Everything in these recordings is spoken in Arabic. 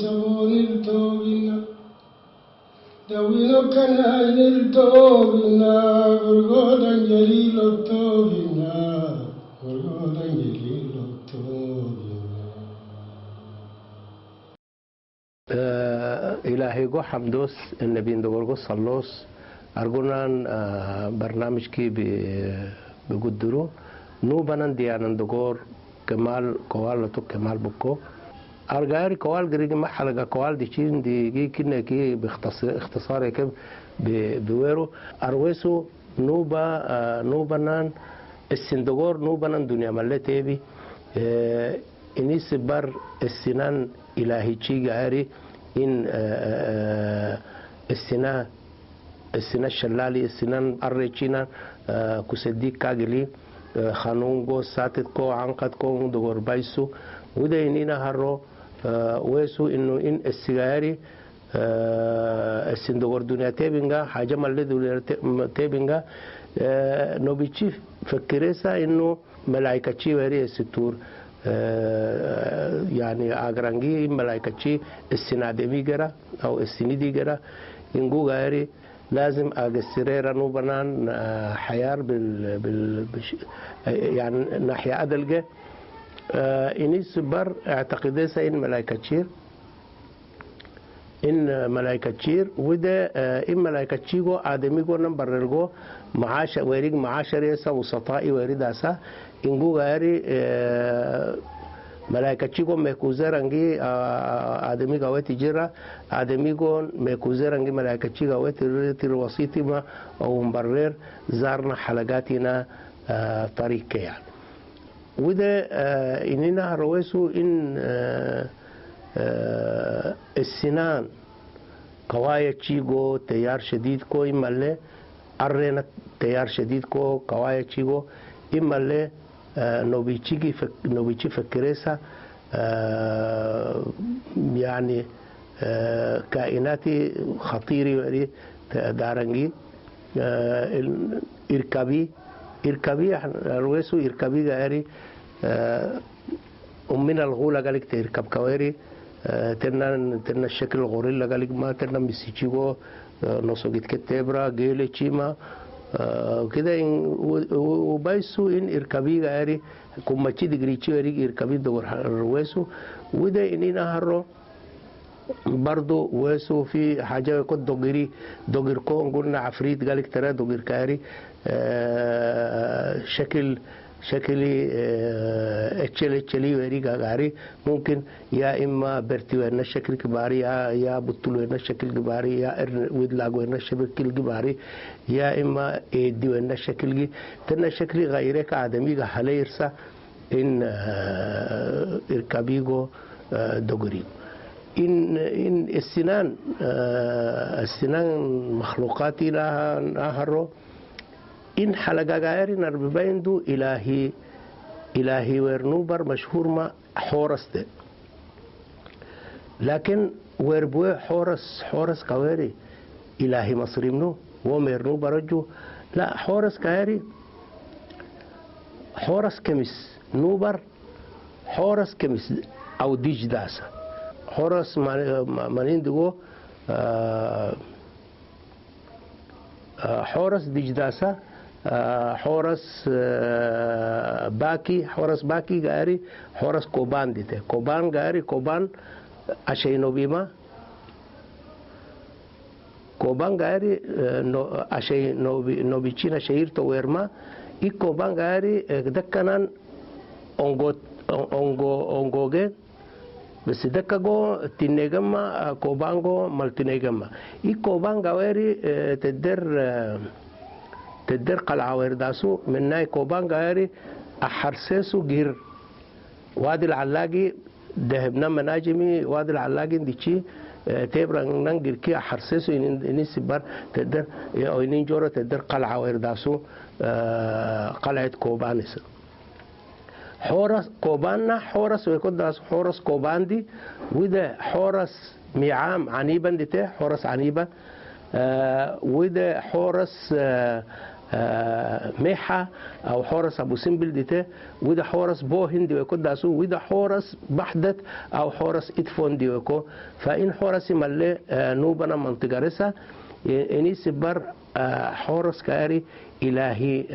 sabon iltobina dawino kana iltobina gorgodan jalilo tobina gorgodan jalilo tobina إلهي جو حمدوس النبي ندورجو صلوس أرجونان برنامج كي بقدرو نو بنان ديان ندور كمال كوال تو كمال بكو أرجعي كوال جريج ما حلقة كوال دي شين دي كنا كي باختصار كم بويرو أرويسو نوبا نوبنان السندور نوبنان دنيا ملتي بي إنيس بر السنان إلهي شيء عاري إن السنة الشلالي السنان الرجينا كسديك كاجلي خانونغو ساتتكو عنقتكو دور بايسو وده إننا هرو ويسو إنه إن السجاري السندور دنيا تابنجا حاجة مالي دنيا تابنجا نوبيتشي فكريسا إنه ملايكة شيء وري الستور يعني أجرانجي ملايكة شيء السنادمي جرا أو السندي جرا إنجو غيري لازم أجسرير نو بنان حيار يعني ناحية أدلجة إنيس بر اعتقديسا إن ملايكة شير إن ملايكة شير وده إن ملايكة شيرو آدمي جو نمبررجو معاش ويريج معاش ريسا وسطائي ويريداسا إنجو غيري ملايكة شيرو مكوزرانجي آدمي جواتي جرا آدمي جو مكوزرانجي ملايكة شيرو جواتي الوسيطي ما أو مبرر زارنا حلقاتنا طريق يعني وده إننا رويسو إن السنان قوايا تشيغو تيار شديد كو إما اللي أرينا تيار شديد كو قوايا تشيغو إما اللي نوبيتشي فكريسا يعني كائناتي خطيرة دارنجي إركبي رويسو إركبي غيري أمنا الغولة قالك تركب كويري تنا الشكل الغوريلا قالك ما تنا مسيجيغو نصوغيت كتبرا جيلي تشيما كده وبايسو إن إركبي غيري كوماتشي دقريتشي غيري إركبي دور رويسو وده إننا هرو برضو ويسو في حاجة يكون دوغير كون قلنا عفريت قالك ترى دوغير كاري شكلي اتشلي وريقا غاري ممكن يا إما برتي وإن الشكل كباري يا بطل وإن الشكل كباري يا ودلاغ وإن الشكل كباري يا إما إيدي وإن الشكل تنا الشكل غيرك آدمي غالي يرسا إن إركابيغو دوغريغو إن السنان مخلوقاتي لها نهرو إن حلقة غيري نربين دو إلهي ورنوبر مشهور ما حورس ده لكن وربوه حورس كويري إلهي مصري منو ومرنوبر رجو لا حورس كويري حورس كمس نوبر حورس كمس أو ديج داسا حورس مانين دو حورس ديج داسا حورس باكي غاري حورس كوبان ديته كوبان غاري كوبان أشينو بيما كوبان غاري أشي نوبيتشينا شهير تويرما كوبان غاري دكانان أونغوجين بس دكاغو تينيغما كوبانغو مالتينيغما كوبان غاري تدر قلعة ورداسو من ناي كوبان غاري أحرسسو غير وادي العلاقي دهبنا مناجمي وادي العلاقي ديشي تبرا ننجر كي أحرسسو إني سبار تدر أو إني جورو تدر قلعة ورداسو قلعة كوبانس حورس كوبانا حورس ويكون داس حورس كوباندي وده حورس ميعام عنيبا ديته حورس عنيبا وده حورس ميحة أو حورس أبو سمبل ديته وده حورس بو هندي ويكو داسو وده حورس بحدت أو حورس إدفون دي ويكو فإن حورس ملي نوبنا منطقة رسا إني سبر حورس كاري إلهي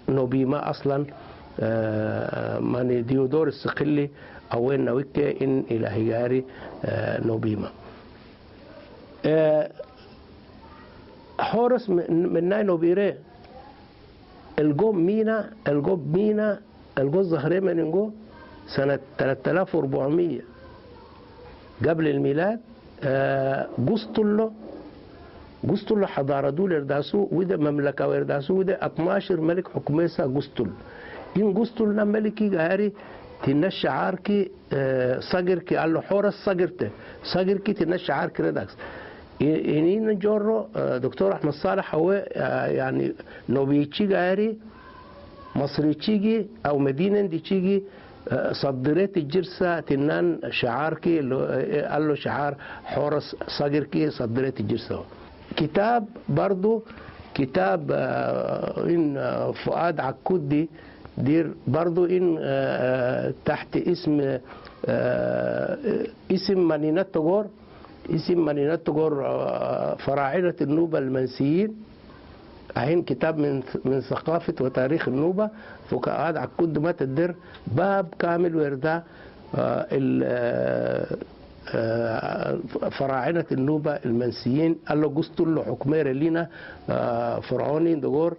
نوبيما أصلا ماني ديودور السقلي أوين نوكي إن إلهي كاري نوبيما حورس من ناي نوبيري الجو مينا الجو الظهري من سنة 3400 قبل الميلاد قسطلو حضارة دول ارداسو وده مملكة ورداسو وده 12 ملك حكميسا قسطل إن قسطلنا ملكي غاري تنش عاركي صغركي قال له حورس صغركي تنش عاركي رداكس إنين جورو دكتور أحمد صالح هو يعني نوبيتشي غاري مصري تشيجي أو مدينة دي تشيجي صدرت الجرسة تنان شعاركي قال له شعار حورس صغركي صدرت الجرسة كتاب برضو كتاب إن فؤاد عكودي دير برضو إن تحت اسم مدينة تغور اسم مدينة تغور فراعنة النوبة المنسيين أهين كتاب من ثقافة وتاريخ النوبة فؤاد عكود ما تدر باب كامل وردا فراعنة النوبة المنسيين قال له قسطل له حكمير لينا فرعوني دغور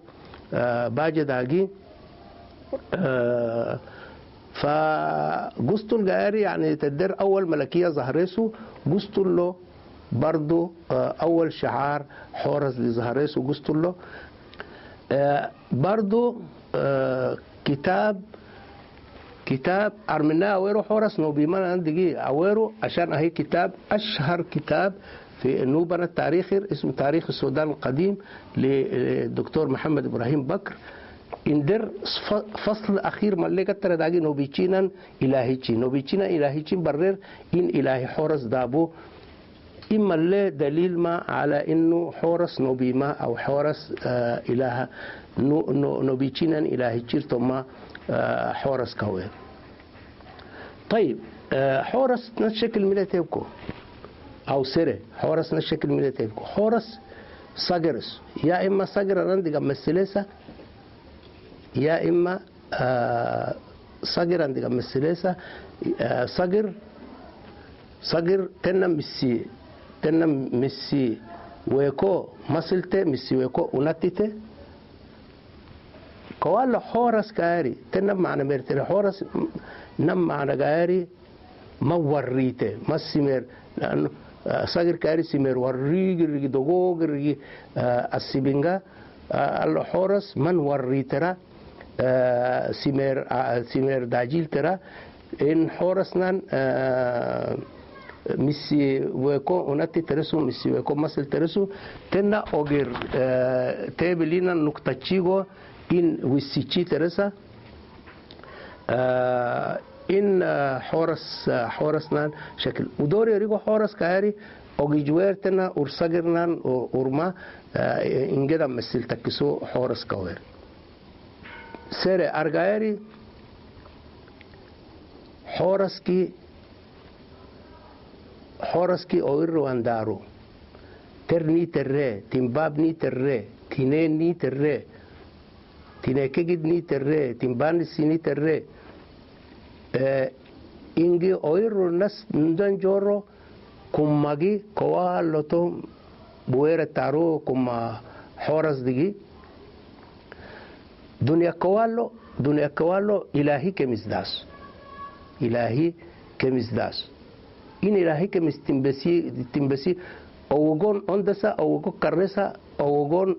باجد اجي فقسطل قاري يعني تدر اول ملكية ظهرسو قسطل له برضو اول شعار حورس لظهرسو قسطل له برضو كتاب أرمنا أويرو حورس نوبيمان عندي أويرو عشان هي كتاب أشهر كتاب في نوبنا التاريخي اسمه تاريخ السودان القديم للدكتور محمد إبراهيم بكر إندر فصل أخير ملي كتر داقي نوبيتشينا إلهيتشين برر إن إلهي حورس دابو إما اللي دليل ما على إنه حورس نوبيما أو حورس إله نوبيتشينا إلهيتشير ثم حورس كوير طيب حورس نشكل ميلاتيبكو أو سيرة حورس نشكل ميلاتيبكو حورس صغرس يا إما صغر عندك مسلسة يا إما صغر عندك مسلسة صغر تنم مسي ويكو مسلته مسي ويكو ونتته كوال حورس كاري تنم معنا مرتل حورس نم معنا كاري ما وريته ما سمير لأنه صغر كاري سمير وريق دوغوغ السبنجا الحورس من وريترا سمير داجيل ترى إن حورسنا ميسي ويكو ونتي ترسو ميسي ويكو مسل ترسو تنا أوغير تابلينا نكتشيغو إن ويسيتشي ترسا إن حورسنا شكل ودوري ريغو حورس كاري أوغي جوير تنا ورساقرنا ورما إنجدا مسل تكسو حورس كوير سيري أرغايري حورسكي أوير واندارو ترني ترى تنبابني ترى تنيني ترى تنكجدني ترى تنبانسيني ترى إنجي أوير ناس ندن جورو كماجي كوالوتو بوير تارو كما حورس دقي دنيا كوالو إلهي كمزداس إن إلهي كمستنبسي أوغون أندسا أوغو كرسا أوغون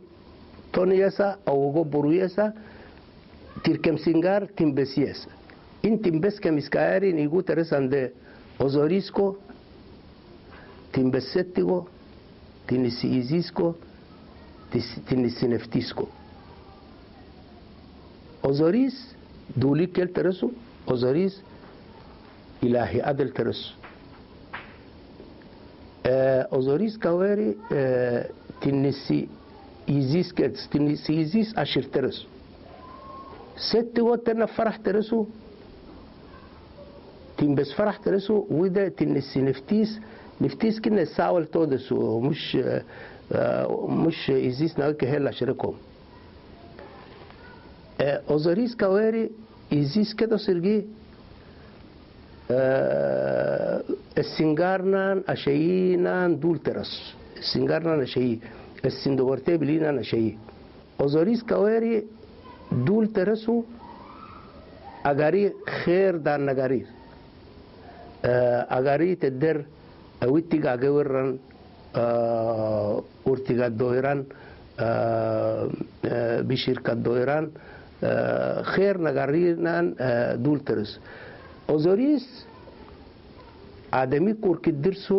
تونيسا أوغو برويسا تركم سنغار تنبسيس إن تنبس كمسكاري نيغو ترسان دي أوزوريسكو تنبسيتيغو تنسيزيسكو تنسينفتيسكو أوزوريس دولي كيل ترسو أوزوريس إلهي عدل ترسو أوزوريس كواري تنسي يزيس كتس تنس يزيس أشر ترسو ست وتنا فرح ترسو تين بس فرح ترسو وده تنس نفتيس كنا ساول تودسو مش يزيس ناك هلا شركهم أوزاريس كواري يزيس كده سرجي السنجارنان أشينان دول ترس السنجارنان أشي السندورتي بلينان أشي أوزاريس كواري دول ترسو أغاري خير دان نغاري أغاري تدر أويتيغا غورن أورتيغا دويران بشركة دويران خير نغارينان دول ترس أوزاريس آدمی کورکی درسو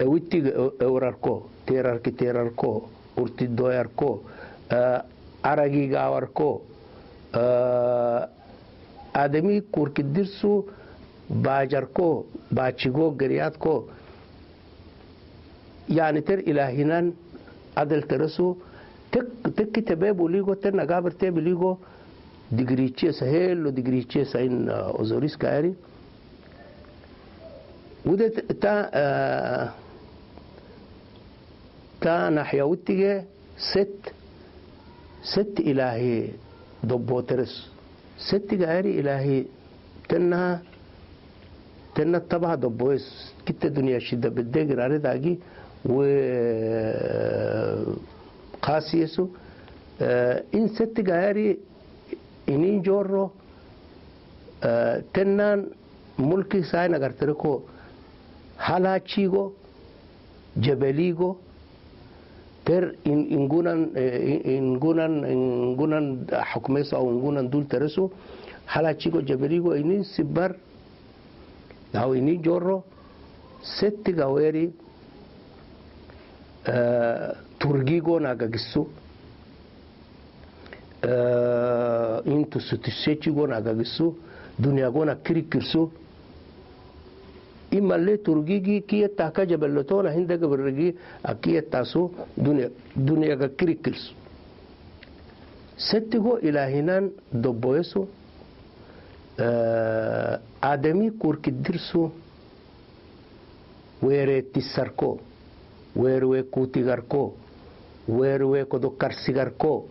اویتی اورارکو تیرارکو اورتی دویارکو آراگی گاوارکو آدمی کورکی درسو باجرکو باچیگو گریاتکو يعني تر إلهينان عدل ترسو تك تباب وليغو تر نقابر تباب وليغو ديغريتشي سهيل وديغريتشي ساين أوزوريس كاري وده تا نحيوتيجي ست إلهي دبو ترس ست غيري إلهي تنها تبع دبويس كت الدنيا شدة بالدقر على داقي و قاسيسو إن ست غيري إنين جورو تنان ملكي ساين أغر تركو حالاتشيغو جبليغو تر إنغونان حكميسو أو إنغونان دول ترسو حالاتشيغو جبليغو إنين سبر أو إنين جورو ست غويري تورغيغو ناغاغسو إنتو ستشيغو ناغاغسو دنياغو ناكريكرسو إما اللي ترجيجي كي تاكا جبلتونا هندا قبرجي أكيد تاسو دنيا كريكلس ستجو إلى هنان دبويسو آدمي كورك درسو ويري تساركو ويروي كوتيغاركو ويروي كدو كارسيغاركو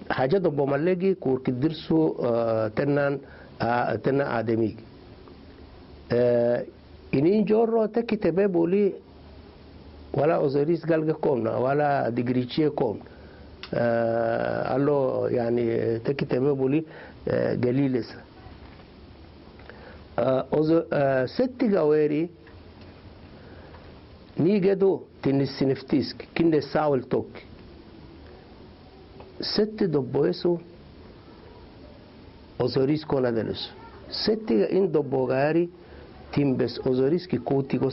حاجة دبو مالجي كورك درسو تنان تنا آدمي إنين جورو تكي تبابولي ولا أوزاريس قالك كون ولا ديغريتشي كون قالو يعني تكي تبابولي قليلس ست غويري نيجدو تنسي نفتيسك كنده ساول توك ست دبويسو Ozoris con adelos. Sette in dobogari timbes ozoris ki kutigo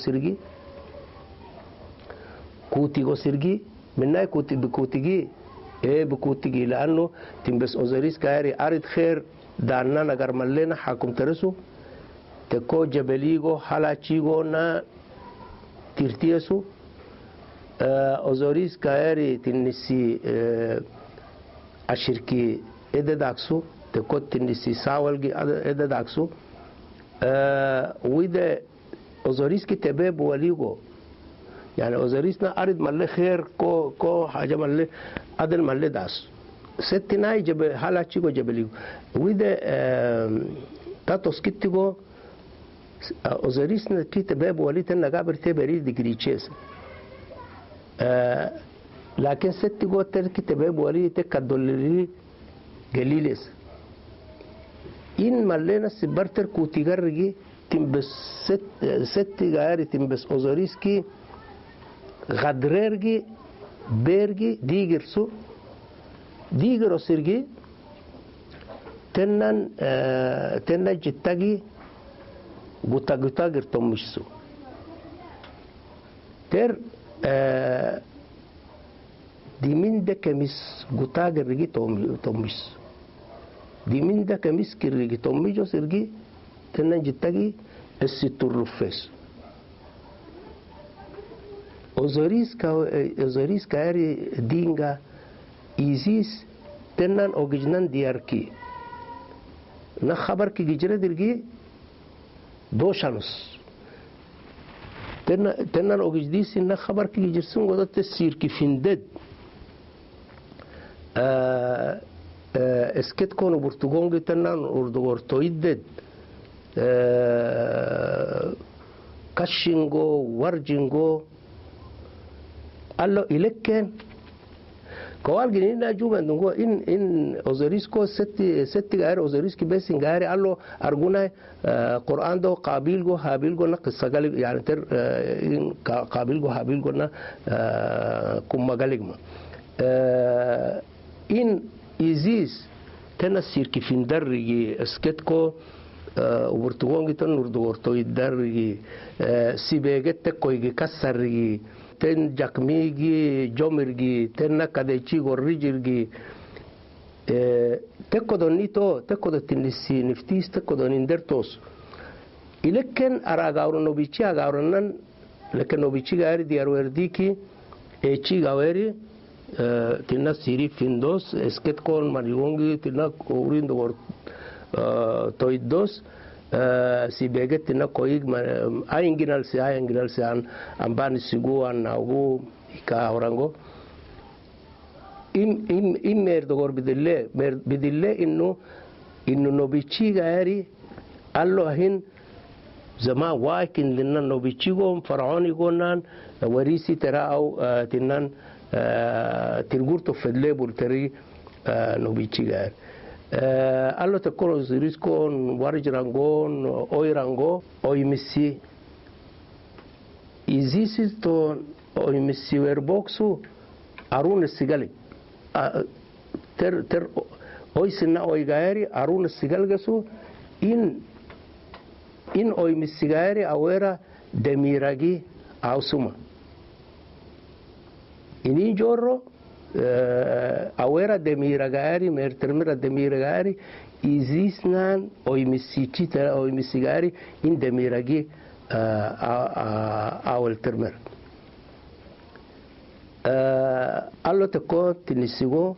sirgi minna kutigi بكوتيجي لأنه تنبس أوزاريس كاري أرد خير دارنا نجار ملنا حاكم ترسو تكو جبليغو حالاتشيغو نا تيرتيسو أوزاريس كاري تنسي أشركي إذا داكسو تكو تنسي ساولجي إذا داكسو وإذا أوزاريس كي تباب وليغو يعني أوزاريسنا أرد ملي خير كو حاجة ملي أدل ملي داس ستناي جب حالاتشيغو جبليغو وإذا تاتوس كتيغو أوزاريسنا كي تباب ولي تنقابر تبري ديجريتشيس لكن ستيغو تركي تباب ولي تكدولري قليلس إن ملينا سبرتر كوتيغرجي تنبس ست غاري تنبس أوزاريسكي غدريرجي بيرجي ديجرسو ديجرو سيرجي تنن جتاجي غوتاغر تومشسو تر ديمين ده كميس غوتاغر رجي تومش ديمين ده كميس كيرجي توميجو سيرجي تنن جتاجي الستور رفس Ozoris kaeri dinga izis tenan ogijnan diyarki na khabar ki gijre dirgi doshanus tenan ogijdisi na khabar ki gijirsun goda tesir ki finded esket kono burtugongi tenan urdugortoidded kashingo warjingo allo ilekken kowal ginina juba ndungo in ozorisko setti gaari ozoriski besin gaari allo arguna qur'an do qabilgo habilgo na qissagali yani ter in qabilgo habilgo na kumagaligma in izis tena sirki findarrigi esketko uburtugongi tan urdugorto iddarrigi sibegette koygi kassarrigi ten jakmigi jomirgi tenna kadeci gorrijirgi tekkodonnito tekkodotinisi niftis tekkodonindertos ilekken aragawro nobici agawronan lekken nobici gaari diyarwerdiki eci gaweri tinna siri findos esket kon manigongi tinna urindogor toiddos si beget tina koig ayenginal si an ambani sigu an naugu ika orango im merdogor bidille innu nobici gaari allo hin zama wakin linna nobici go faraoni gonan warisi tera au tinan tirgurto fedle burteri nobici gaari allo te kono ziriskon warjirangon oirango oimisi izisis to oimisi werboxu arun sigali ter oisina oigaeri arun sigalgesu in oimisi gaeri awera demiragi ausuma ini jorro awera demiragari mertermira demiragari izisnan oimisigari in demiragi awel termer allo teko tinisigo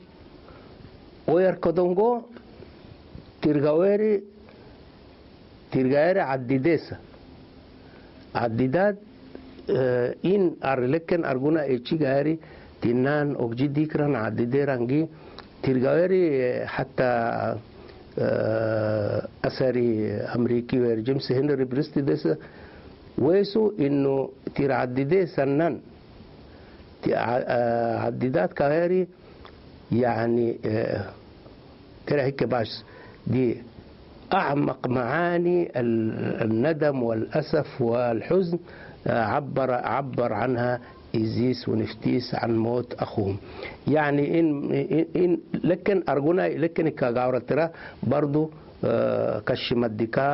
oyar kodongo tirgaeri addidesa addidad in arleken arguna echigari tinan ogji dikran addiderangi tirgaweri hatta asari amriki wer james henry bristi desa wesu inno tiraddide sannan عديدات كواري يعني ترى هيك باش دي أعمق معاني الندم والأسف والحزن عبر عنها إيزيس ونفتيس عن موت أخوهم. يعني إن لكن أرجونا لكن كجاورة ترى برضو كشمدكا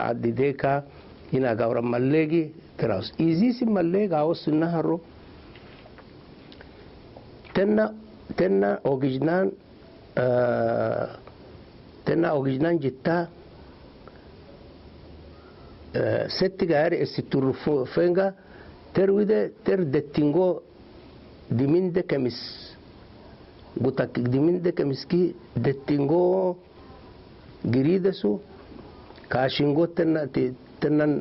عديدكا هنا جاورة ملقي تراس إيزيس ملقي عاوز النهر تنا أوججنان جتا ست جاري الستور فينجا ترويده دتينغو دمين ده كمس قطك دمين ده كمسكي دتينغو جريدسو كاشينغو تنن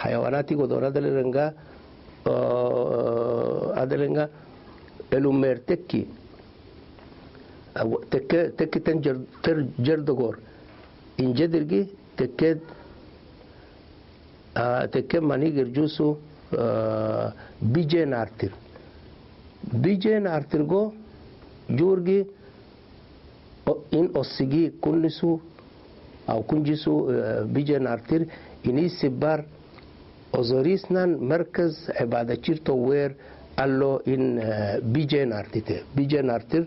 حيواناتي قدورة دلرنجا أدلنجا الأمير تكي تنجردغور إن جدرجي تكاد ماني جرجوسو بيجين أرتر جورجي إن أسيجي كنسو أو كنجسو بيجين أرتر إني سبار أزوريسنان مركز عبادة شرطة وير قالوا إن بيجين أرتر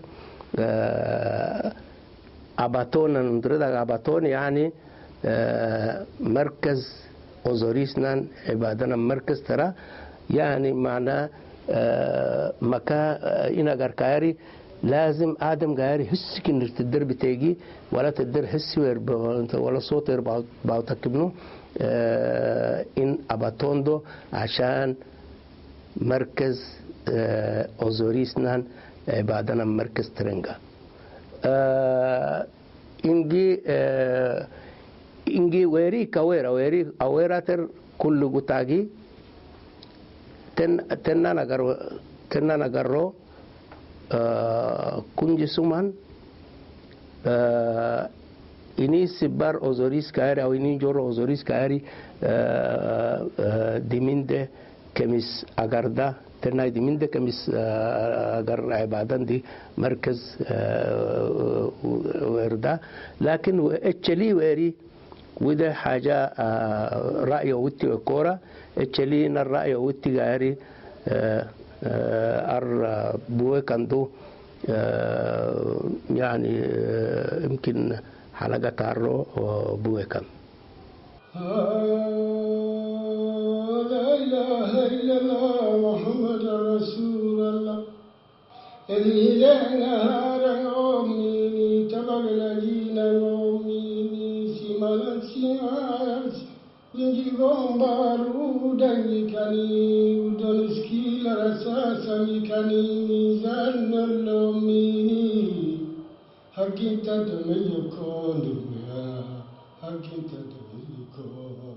أباتون ندردا أباتون يعني مركز أزوريسنان عبادنا مركز ترى يعني معناه مكان إن أجركاري لازم آدم جاري حس كن تقدر بتيجي ولا تقدر حس ولا صوت بعض تكبنه in Abatondo عشان مركز أوزوريسنان بعدنا مركز ترنجا إنجي ويري كويرا ويري أويرا تر كل قطاقي تننا نغرو كنج سمان ini sebar ozoris kairi au ini joro ozoris kairi diminde kemis agarda ternai diminde kemis agar ibadan di مركز وردا لكن اتشلي ويري وده حاجة رأي وتي وكورة اتشلي الرأي وتي غيري ار بوه كندو يعني يمكن حلقة تارو بوه كان لا إله إلا الله محمد رسول الله الإله نهارا أميني تبغ الذين أميني سمالا سمالا يجي غنبارو دنيكني ودنسكي لرساسا ميكني ميزان الأميني حقين تدمي يكون دنيا حقين تدمي يكون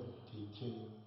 دنيا